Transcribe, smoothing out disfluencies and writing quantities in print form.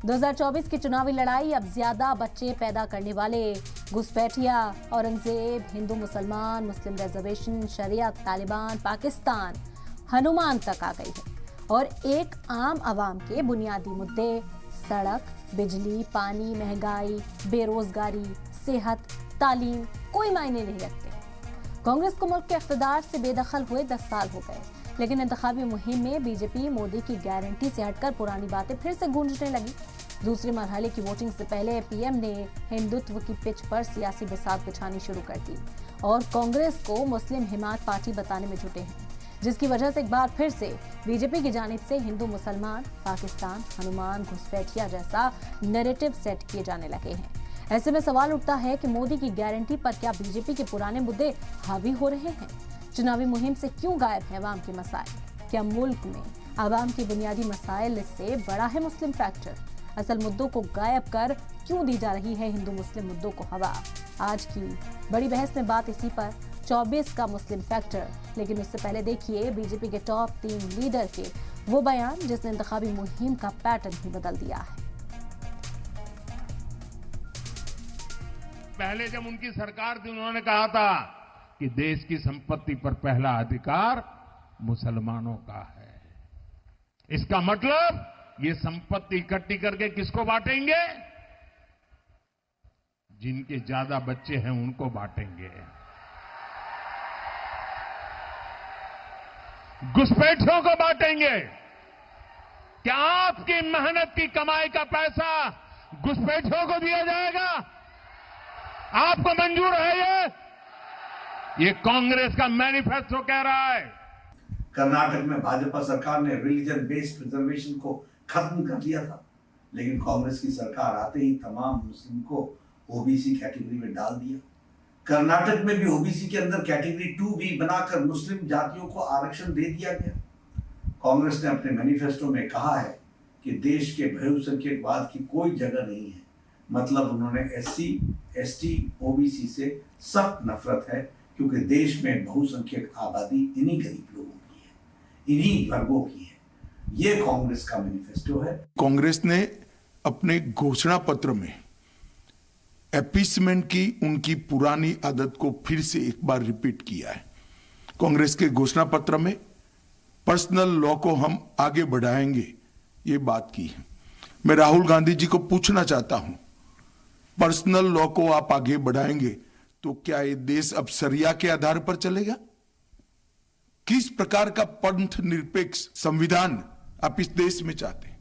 2024 की चुनावी लड़ाई अब ज्यादा बच्चे पैदा करने वाले घुसपैठिया, औरंगजेब, हिंदू मुसलमान, मुस्लिम रिजर्वेशन, शरीयत, तालिबान, पाकिस्तान, हनुमान तक आ गई है। और एक आम आवाम के बुनियादी मुद्दे सड़क, बिजली, पानी, महंगाई, बेरोजगारी, सेहत, तालीम कोई मायने नहीं रखते। कांग्रेस को मुल्क के इख्तिदार से बेदखल हुए 10 साल हो गए, लेकिन इंतखाबी मुहिम में बीजेपी मोदी की गारंटी से हटकर पुरानी बातें फिर से गूंजने लगी। दूसरे मरहले की वोटिंग से पहले पीएम ने हिंदुत्व की पिच पर सियासी बिसात बिछानी शुरू कर दी और कांग्रेस को मुस्लिम हिमात पार्टी बताने में जुटे हैं, जिसकी वजह से एक बार फिर से बीजेपी की जानिब से हिंदू मुसलमान, पाकिस्तान, हनुमान, घुसपैठिया जैसा नैरेटिव सेट किए जाने लगे हैं। ऐसे में सवाल उठता है कि मोदी की गारंटी पर क्या बीजेपी के पुराने मुद्दे हावी हो रहे हैं? चुनावी मुहिम से क्यों गायब है आवाम के मसाइल? क्या मुल्क में आवाम की बुनियादी मसाइल से बड़ा है मुस्लिम फैक्टर? असल मुद्दों को गायब कर क्यों दी जा रही है हिंदू मुस्लिम मुद्दों को हवा? आज की बड़ी बहस में बात इसी पर। 24 का मुस्लिम फैक्टर, लेकिन उससे पहले देखिए बीजेपी के टॉप 3 लीडर के वो बयान जिसने इंतखाबी मुहिम का पैटर्न ही बदल दिया है। पहले जब उनकी सरकार थी उन्होंने कहा था कि देश की संपत्ति पर पहला अधिकार मुसलमानों का है। इसका मतलब ये संपत्ति इकट्ठी करके किसको बांटेंगे? जिनके ज्यादा बच्चे हैं उनको बांटेंगे। घुसपैठियों को बांटेंगे। क्या आपकी मेहनत की कमाई का पैसा घुसपैठियों को दिया जाएगा? आपको मंजूर है? ये कांग्रेस का मैनिफेस्टो कह रहा है। कर्नाटक में भाजपा सरकार ने रिलीजन बेस्ड रिजर्वेशन को खत्म कर दिया था, लेकिन कांग्रेस की सरकार आते ही तमाम मुस्लिम को ओबीसी कैटेगरी में डाल दिया। कर्नाटक में भी ओबीसी के अंदर कैटेगरी 2 भी बनाकर मुस्लिम जातियों को आरक्षण दे दिया गया। कांग्रेस ने अपने मैनिफेस्टो में कहा है कि देश के बहुसंख्यकवाद की कोई जगह नहीं है। मतलब उन्होंने एससी, एसटी, ओबीसी से सख्त नफरत है, क्योंकि देश में बहुसंख्यक आबादी इन्हीं गरीब लोगों की है, इन्हीं वर्गों की है। ये कांग्रेस का मैनिफेस्टो है। कांग्रेस ने अपने घोषणा पत्र में अपीसमेंट की उनकी पुरानी आदत को फिर से एक बार रिपीट किया है। कांग्रेस के घोषणा पत्र में पर्सनल लॉ को हम आगे बढ़ाएंगे, ये बात की है। मैं राहुल गांधी जी को पूछना चाहता हूं, पर्सनल लॉ को आप आगे बढ़ाएंगे तो क्या ये देश अब शरिया के आधार पर चलेगा? किस प्रकार का पंथ निरपेक्ष संविधान आप इस देश में चाहते हैं?